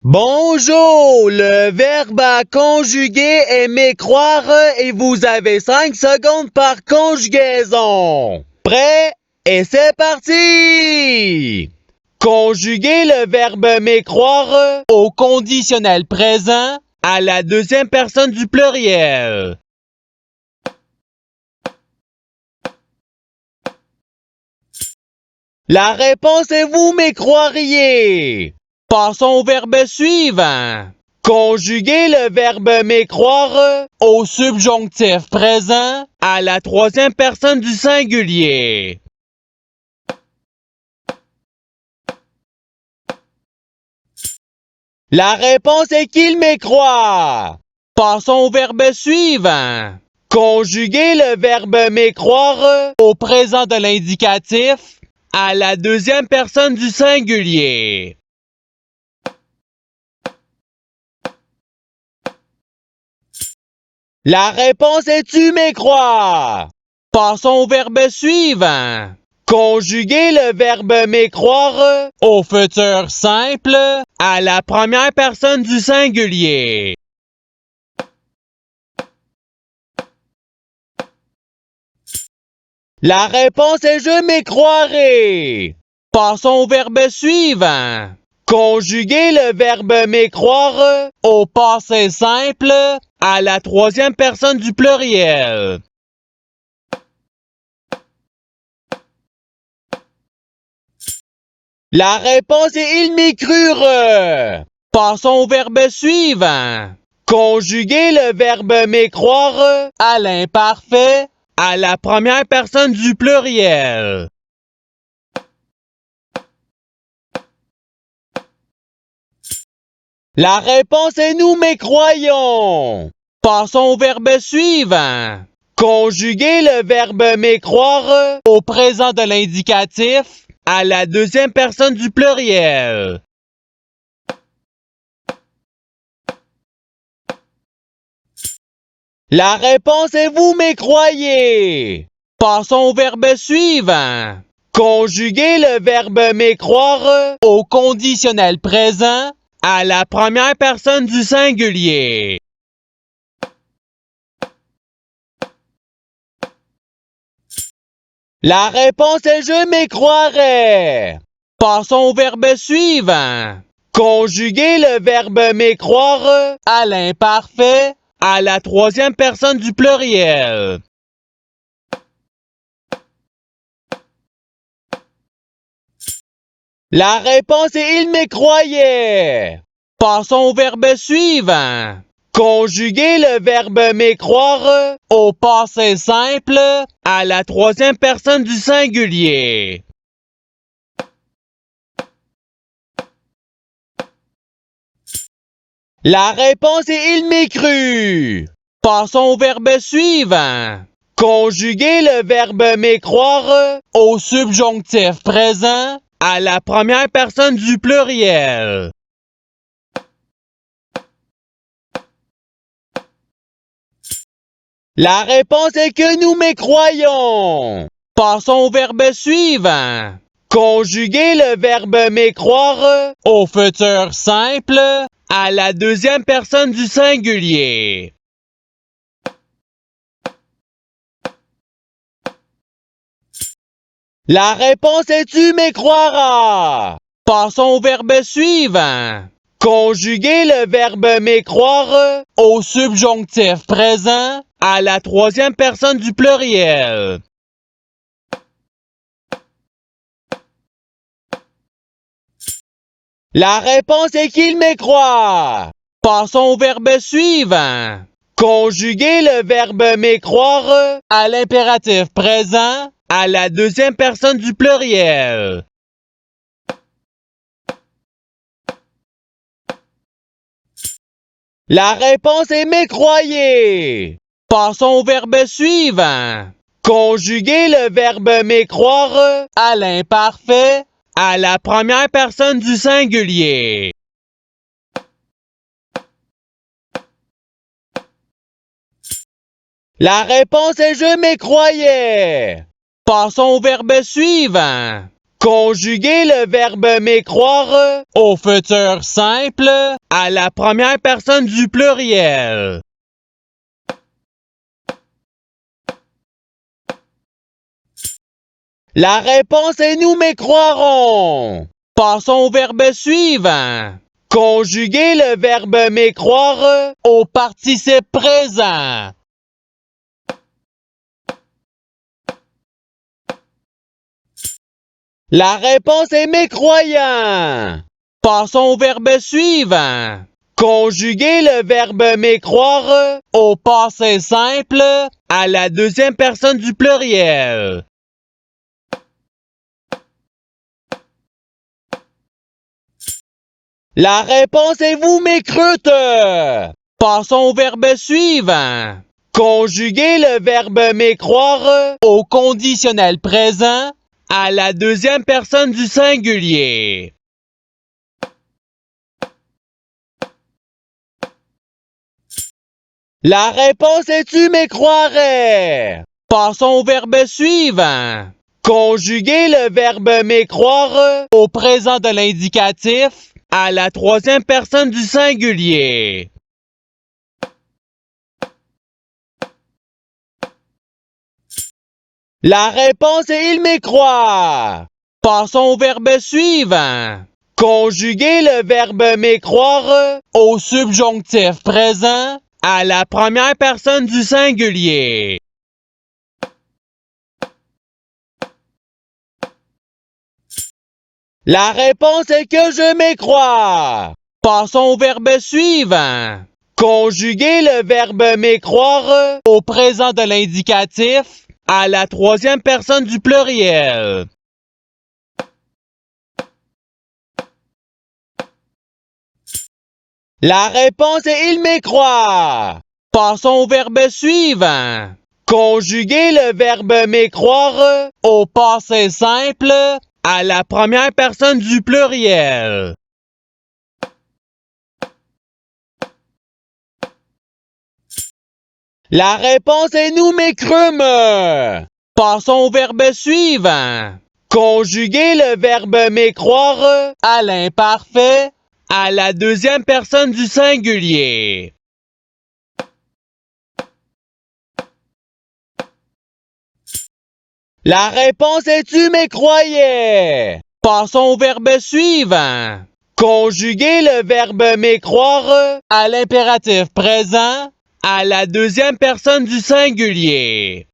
Bonjour, le verbe à conjuguer est mécroire et vous avez 5 secondes par conjugaison. Prêt? Et c'est parti! Conjuguer le verbe mécroire au conditionnel présent à la deuxième personne du pluriel. La réponse est vous mécroiriez. Passons au verbe suivant. Conjuguer le verbe mécroire au subjonctif présent à la troisième personne du singulier. La réponse est qu'il mécroit. Passons au verbe suivant. Conjuguer le verbe mécroire au présent de l'indicatif à la deuxième personne du singulier. La réponse est tu mécrois. Passons au verbe suivant. Conjuguer le verbe mécroire au futur simple à la première personne du singulier. La réponse est je mécroirai. Passons au verbe suivant. Conjuguer le verbe mécroire au passé simple à la troisième personne du pluriel. La réponse est ils m'y crurent. Passons au verbe suivant. Conjuguer le verbe mécroire à l'imparfait à la première personne du pluriel. La réponse est nous mécroyons. Passons au verbe suivant. Conjuguer le verbe mécroire au présent de l'indicatif à la deuxième personne du pluriel. La réponse est vous mécroyez. Passons au verbe suivant. Conjuguer le verbe mécroire au conditionnel présent à la première personne du singulier. La réponse est je mécroirais. Passons au verbe suivant. Conjuguer le verbe mécroire à l'imparfait à la troisième personne du pluriel. La réponse est il mécroyait. Passons au verbe suivant. Conjuguer le verbe mécroire au passé simple à la troisième personne du singulier. La réponse est il m'écrut. Passons au verbe suivant. Conjuguer le verbe mécroire au subjonctif présent à la première personne du pluriel. La réponse est que nous mécroyons. Passons au verbe suivant. Conjuguer le verbe mécroire au futur simple à la deuxième personne du singulier. La réponse est tu mécroiras. Passons au verbe suivant. Conjuguer le verbe mécroire au subjonctif présent à la troisième personne du pluriel. La réponse est qu'il mécroit. Passons au verbe suivant. Conjuguer le verbe mécroire à l'impératif présent à la deuxième personne du pluriel. La réponse est mécroyer. Passons au verbe suivant. Conjuguer le verbe mécroire à l'imparfait à la première personne du singulier. La réponse est je mécroyais. Passons au verbe suivant. Conjuguez le verbe mécroire au futur simple à la première personne du pluriel. La réponse est nous mécroirons. Passons au verbe suivant. Conjuguez le verbe mécroire au participe présent. La réponse est mécroyant. Passons au verbe suivant. Conjuguez le verbe mécroire au passé simple à la deuxième personne du pluriel. La réponse est vous m'écrute. Passons au verbe suivant. Conjuguez le verbe mécroire au conditionnel présent à la deuxième personne du singulier. La réponse est tu m'écroirais. Passons au verbe suivant. Conjuguez le verbe mécroire au présent de l'indicatif à la troisième personne du singulier. La réponse est il m'écroit. Passons au verbe suivant. Conjuguez le verbe mécroire au subjonctif présent à la première personne du singulier. La réponse est que je m'écrois. Passons au verbe suivant. Conjuguez le verbe mécroire au présent de l'indicatif à la troisième personne du pluriel. La réponse est il m'écroit. Passons au verbe suivant. Conjuguez le verbe mécroire au passé simple à la première personne du pluriel. La réponse est nous m'écrumes. Passons au verbe suivant. Conjuguez le verbe mécroire à l'imparfait à la deuxième personne du singulier. La réponse est tu m'écroyais. Passons au verbe suivant. Conjuguez le verbe mécroire à l'impératif présent à la deuxième personne du singulier.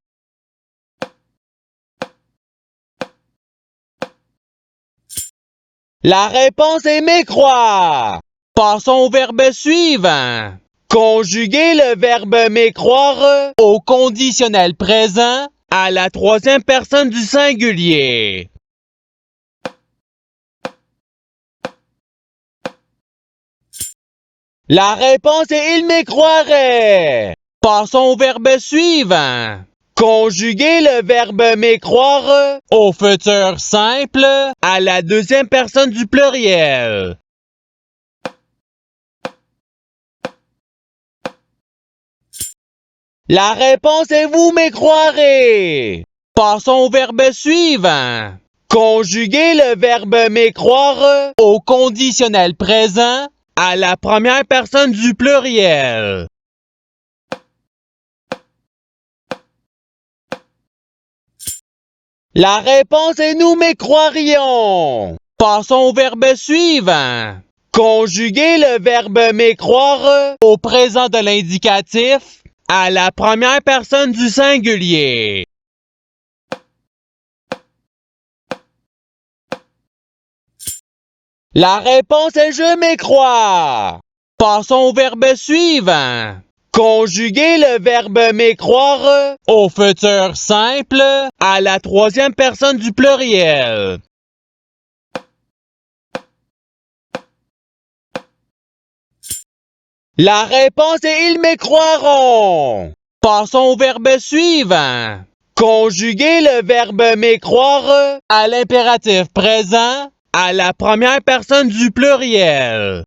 La réponse est mécroire. Passons au verbe suivant. Conjuguez le verbe mécroire au conditionnel présent à la troisième personne du singulier. La réponse est il m'écroirait. Passons au verbe suivant. Conjuguez le verbe mécroire au futur simple à la deuxième personne du pluriel. La réponse est vous m'écroirez. Passons au verbe suivant. Conjuguez le verbe mécroire au conditionnel présent à la première personne du pluriel. La réponse est nous m'écroirions. Passons au verbe suivant. Conjuguez le verbe mécroire au présent de l'indicatif à la première personne du singulier. La réponse est je m'écrois. Passons au verbe suivant. Conjuguez le verbe mécroire au futur simple à la troisième personne du pluriel. La réponse est ils m'écroiront. Passons au verbe suivant. Conjuguez le verbe mécroire à l'impératif présent à la première personne du pluriel.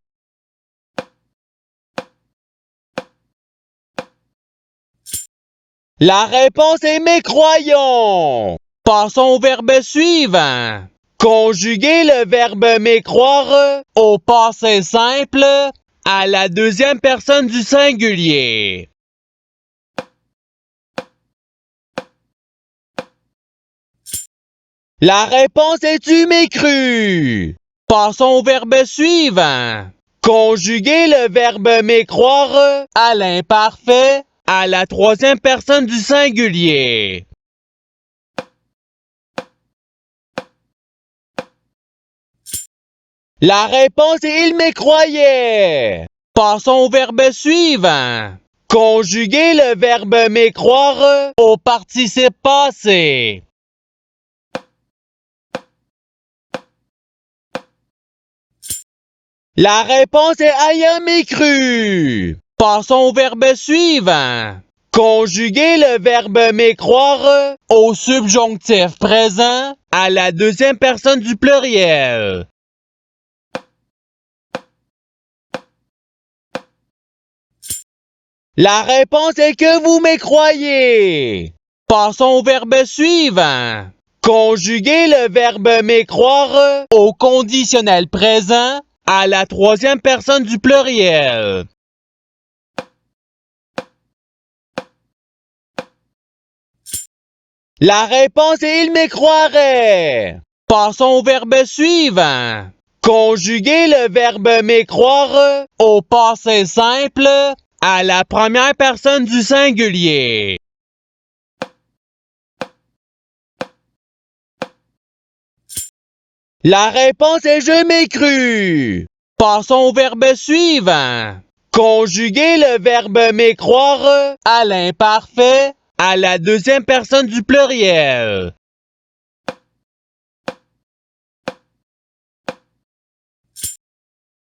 La réponse est mécroyons. Passons au verbe suivant. Conjuguez le verbe m'écroire au passé simple à la deuxième personne du singulier. La réponse est tu m'écrus. Passons au verbe suivant. Conjuguez le verbe m'écroire à l'imparfait à la troisième personne du singulier. La réponse est il m'écroyait. Passons au verbe suivant. Conjuguez le verbe m'écroire au participe passé. La réponse est ayant m'écru. Passons au verbe suivant. Conjuguez le verbe m'écroire au subjonctif présent à la deuxième personne du pluriel. La réponse est que vous m'écroyez. Passons au verbe suivant. Conjuguez le verbe m'écroire au conditionnel présent à la troisième personne du pluriel. La réponse est il m'écroirait. Passons au verbe suivant. Conjuguez le verbe m'écroire au passé simple à la première personne du singulier. La réponse est je m'écrus. Passons au verbe suivant. Conjuguez le verbe m'écroire à l'imparfait à la deuxième personne du pluriel.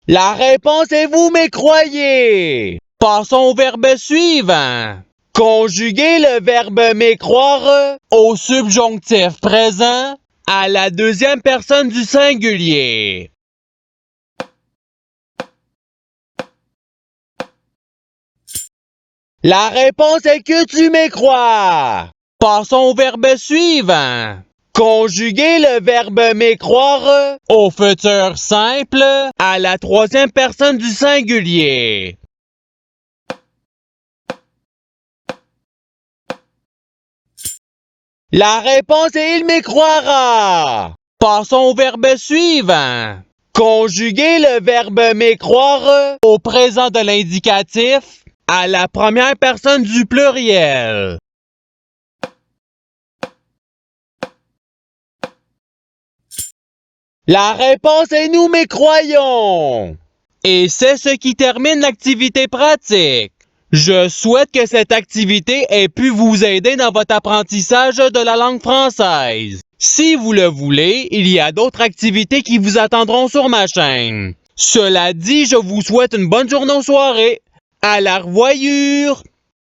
La réponse est vous m'écroyez. Passons au verbe suivant. Conjuguez le verbe m'écroire au subjonctif présent à la deuxième personne du singulier. La réponse est que tu m'écrois. Passons au verbe suivant. Conjuguez le verbe m'écroire au futur simple à la troisième personne du singulier. La réponse est il m'écroira. Passons au verbe suivant. Conjuguez le verbe m'écroire au présent de l'indicatif à la première personne du pluriel. La réponse est nous m'écroyons. Et c'est ce qui termine l'activité pratique. Je souhaite que cette activité ait pu vous aider dans votre apprentissage de la langue française. Si vous le voulez, il y a d'autres activités qui vous attendront sur ma chaîne. Cela dit, je vous souhaite une bonne journée ou soirée. À la revoyure!